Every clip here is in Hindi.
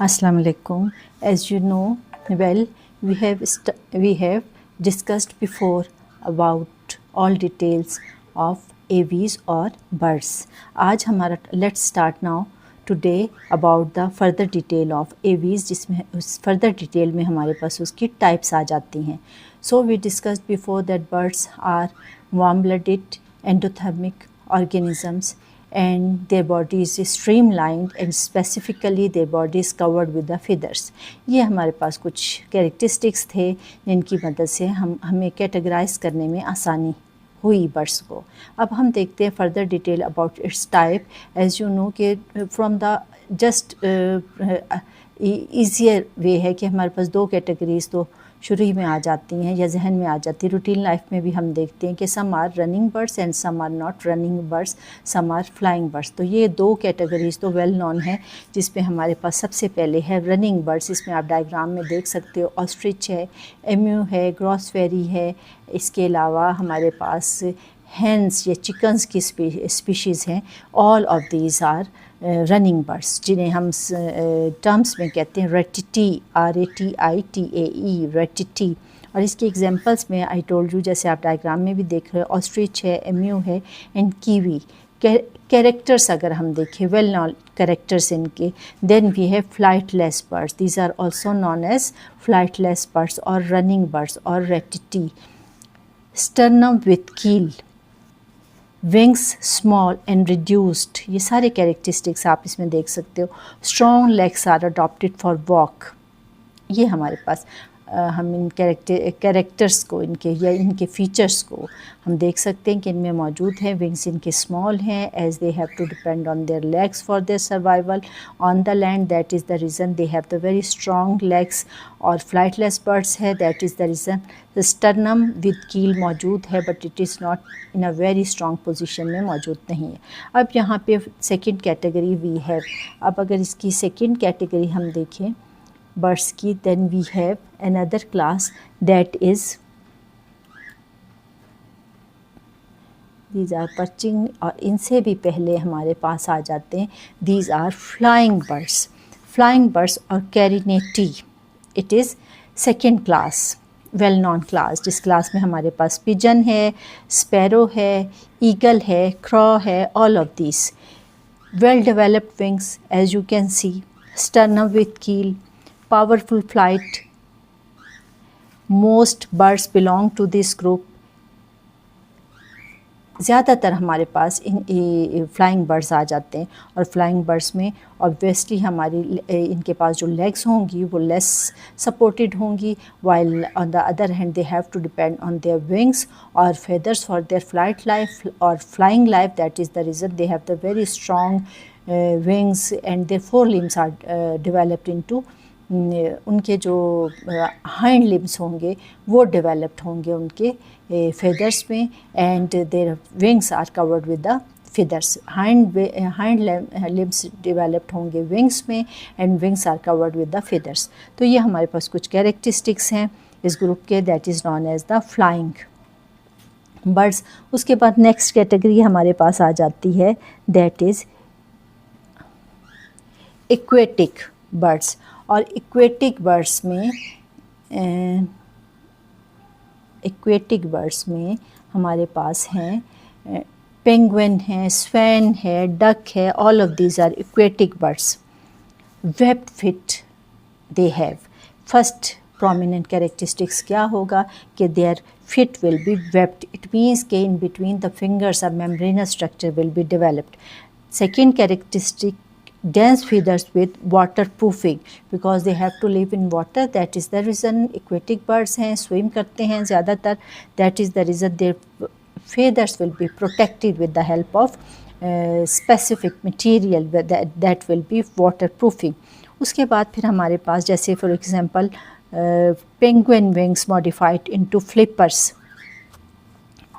Assalamu alaikum. As you know well, we have discussed before about all details of avies or birds. आज हमारा let's start now today about the further detail of avies, जिसमें उस further detail में हमारे पास उसकी types आ जाती हैं. So we discussed before that birds are warm-blooded endothermic organisms and their body is streamlined and specifically their body is covered with the feathers. ये हमारे पास कुछ characteristics थे जिनकी मदद से हमें categorize करने में आसानी हुई बर्ड्स को. अब हम देखते हैं further detail about its type. As you know कि from the just easier way है कि हमारे पास दो कैटेगरीज तो शुरू ही में आ जाती हैं या जहन में आ जाती है. रूटीन लाइफ में भी हम देखते हैं कि some are running birds and some are not running birds, some are flying birds. तो ये दो कैटेगरीज तो वेल नॉन है, जिसमें हमारे पास सबसे पहले है रनिंग बर्ड्स. इसमें आप डायग्राम में देख सकते हो ऑस्ट्रिच है, एम्यू है, ग्रॉसफेरी है. इसके अलावा हमारे पास हेंस या चिकन्स की स्पीशीज़ हैं. All of these are running birds, जिन्हें हम टर्म्स में कहते हैं रेटिटी, RATITAE, रेटिटी. और इसके एग्जांपल्स में आई टोल्ड यू, जैसे आप डायग्राम में भी देख रहे हो, ऑस्ट्रिच है, एम्यू है एंड कीवी. कैरेक्टर्स अगर हम देखें, वेल नॉन कैरेक्टर्स इनके, then we have flightless birds. These are also known as flightless birds और रनिंग बर्ड्स और ratitae. Sternum with keel, wings small and reduced, ये सारे कैरेक्टरिस्टिक्स आप इसमें देख सकते हो. Strong legs are adopted for walk. ये हमारे पास हम इन कैरेक्टर्स को, इनके या इनके फीचर्स को हम देख सकते हैं कि इनमें मौजूद हैं. विंग्स इनके स्मॉल हैं as they have to depend on their legs for their survival on the land. That is the reason they have the very strong legs. और फ्लाइटलेस बर्ड्स है, that is the reason the sternum with keel मौजूद है but it is not in a very strong position में मौजूद नहीं है. अब यहाँ पे सेकंड कैटेगरी वी हैव. अब अगर इसकी सेकंड कैटेगरी हम देखें birds की, then we have another class that is these are perching. और इनसे भी पहले हमारे पास आ जाते हैं these are flying birds. Flying birds और carinati, it is second class, well known class, जिस क्लास में हमारे पास pigeon है, sparrow है, eagle है, crow है. all of these well developed wings as you can see, sternum with keel, powerful flight. Most birds belong to this group. ज़्यादातर हमारे पास इन फ्लाइंग बर्ड्स आ जाते हैं. और फ्लाइंग बर्ड्स में ऑब्वियसली हमारी इनके पास जो लेग्स होंगी वो लेस सपोर्टेड होंगी, while on the other hand they have to depend on their wings और feathers for their flight life और flying life. That is the reason they have the very strong wings and their fore limbs are developed into, उनके जो हाइंड लिम्स होंगे वो डेवलप्ड होंगे उनके फेदर्स में and their wings are covered with the feathers. Hind limbs developed होंगे विंग्स में and wings are covered with the feathers. तो ये हमारे पास कुछ कैरेक्टरिस्टिक्स हैं इस ग्रुप के, that is known as the flying birds. उसके बाद नेक्स्ट कैटेगरी हमारे पास आ जाती है, दैट इज़ एक्वेटिक बर्ड्स. और एक्वेटिक बर्ड्स में हमारे पास हैं पेंगुइन है, स्वैन है, डक है. All of these are aquatic birds. Webbed feet they have. First prominent characteristics क्या होगा कि their feet will be webbed. It means के in between the fingers a membranous structure will be developed. Second characteristic, dense feathers with waterproofing because they have to live in water. That is the reason aquatic birds हैं, swim करते हैं ज़्यादातर. That is the reason their feathers will be protected with the help of specific material that will be waterproofing. उसके बाद फिर हमारे पास जैसे for example penguin wings modified into flippers.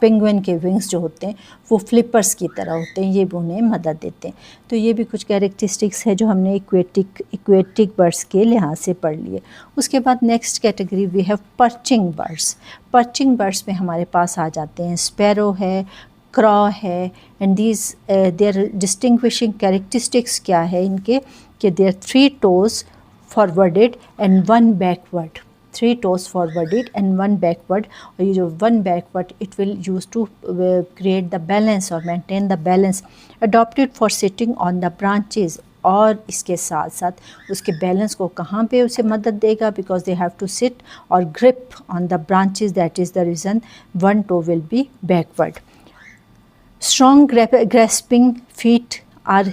Penguin के विंग्स जो होते हैं वो फ्लिपर्स की तरह होते हैं, ये भी उन्हें मदद देते हैं. तो ये भी कुछ कैरेक्टरिस्टिक्स है जो हमने इक्वेटिक बर्ड्स के लिहाज से पढ़ लिए. उसके बाद next category we have perching birds. Perching birds में हमारे पास आ जाते हैं स्पैरो है, क्रॉ है and these their distinguishing characteristics क्या है इनके कि their 3 toes forwarded and one backward. 3 toes forwarded and one backward. और ये जो one backward it will use to create the balance or maintain the balance. Adopted for sitting on the branches. और इसके साथ साथ उसके बैलेंस को कहाँ पे उसे मदद देगा, because they have to sit और grip on the branches, that is the reason one toe will be backward. Strong grasping feet are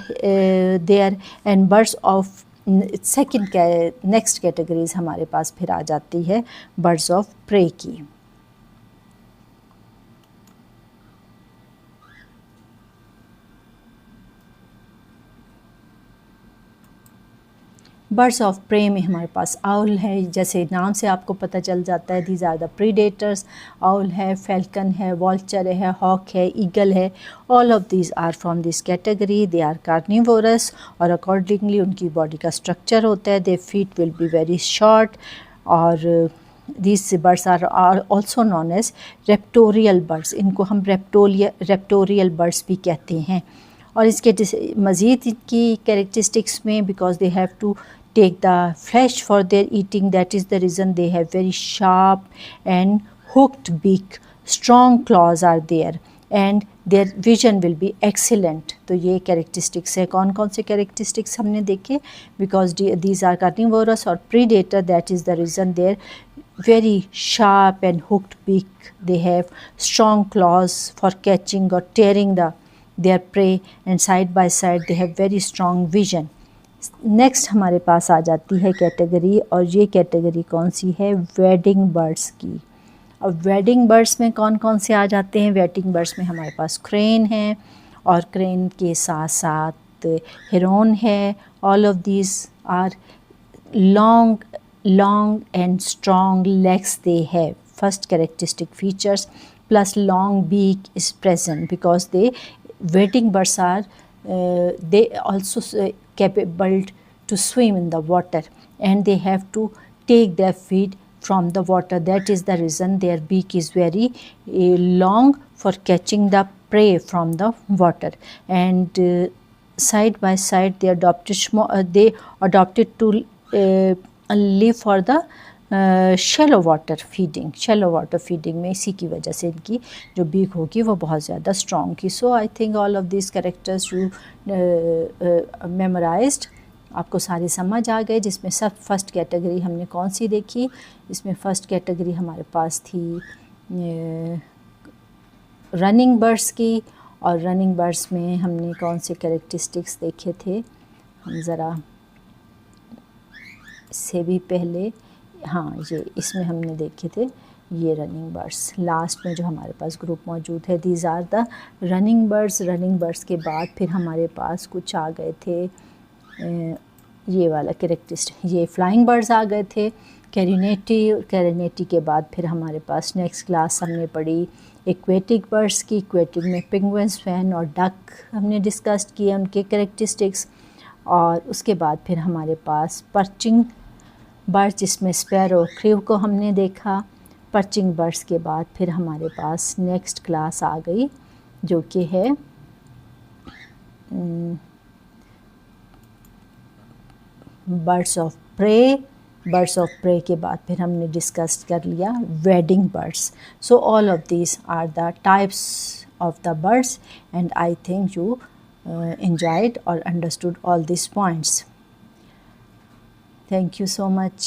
there and birds of next categories हमारे पास फिर आ जाती है बर्ड्स ऑफ प्रे की. बर्ड्स ऑफ प्रे में हमारे पास आउल है, जैसे नाम से आपको पता चल जाता है these are the predators. Owl है, फैल्कन है, वॉल्चर है, हॉक है, ईगल है. All of these are from this category. They are carnivorous और अकॉर्डिंगली उनकी बॉडी का स्ट्रक्चर होता है. They feet will be very short और these birds are also known as raptorial birds. इनको हम raptorial birds भी कहते हैं. और इसके मज़ीद इनकी कैरेक्टरिस्टिक्स में, because they have to take the flesh for their eating, that is the reason they have very sharp and hooked beak. Strong claws are there and their vision will be excellent. तो ये characteristics है. कौन कौन से characteristics हमने देखे, because these are carnivorous or predator, that is the reason their very sharp and hooked beak. They have strong claws for catching or tearing their prey and side by side they have very strong vision. Next हमारे पास आ जाती है कैटेगरी, और ये कैटेगरी कौन सी है, वेडिंग बर्ड्स की. अब वेडिंग बर्ड्स में कौन कौन से आ जाते हैं. वेडिंग बर्ड्स में हमारे पास क्रेन है और क्रेन के साथ साथ हेरोन है. All of these are long and strong legs they have. First characteristic features plus long beak is present, because they wading birds are they also capable to swim in the water and they have to take their feed from the water. That is the reason their beak is very long for catching the prey from the water. And side by side they adopted to live for the shallow water feeding में इसी की वजह से इनकी जो बीक होगी वो बहुत ज़्यादा स्ट्रॉन्ग की. So I think all of this characters you memorised, आपको सारे समझ आ गए. जिसमें सब फर्स्ट कैटेगरी हमने कौन सी देखी, इसमें फ़र्स्ट कैटेगरी हमारे पास थी रनिंग बर्ड्स की, और रनिंग बर्ड्स में हमने कौन से कैरेक्टरिस्टिक्स देखे थे. हम ज़रा इससे भी पहले, हाँ ये इसमें हमने देखे थे ये रनिंग बर्ड्स. लास्ट में जो हमारे पास ग्रुप मौजूद है these are the running birds. Running birds के बाद फिर हमारे पास कुछ आ गए थे ये वाला कैरेक्टरिस्टिक, ये फ्लाइंग बर्ड्स आ गए थे. कैरिनेटी के बाद फिर हमारे पास नेक्स्ट क्लास हमने पढ़ी एक्वेटिक बर्ड्स की. एक्वेटिक में पेंगुइन, स्वैन और डक हमने डिस्कस किए उनके कैरेक्टरिस्टिक्स. और उसके बाद फिर हमारे पास पर्चिंग बर्ड्स, जिसमें स्पैरो, क्रीव को हमने देखा. पर्चिंग बर्ड्स के बाद फिर हमारे पास नेक्स्ट क्लास आ गई जो कि है birds of prey. Birds of prey के बाद फिर हमने डिस्कस कर लिया wading birds. So all of these are the types of the birds and I think you enjoyed or understood all these points. Thank you so much.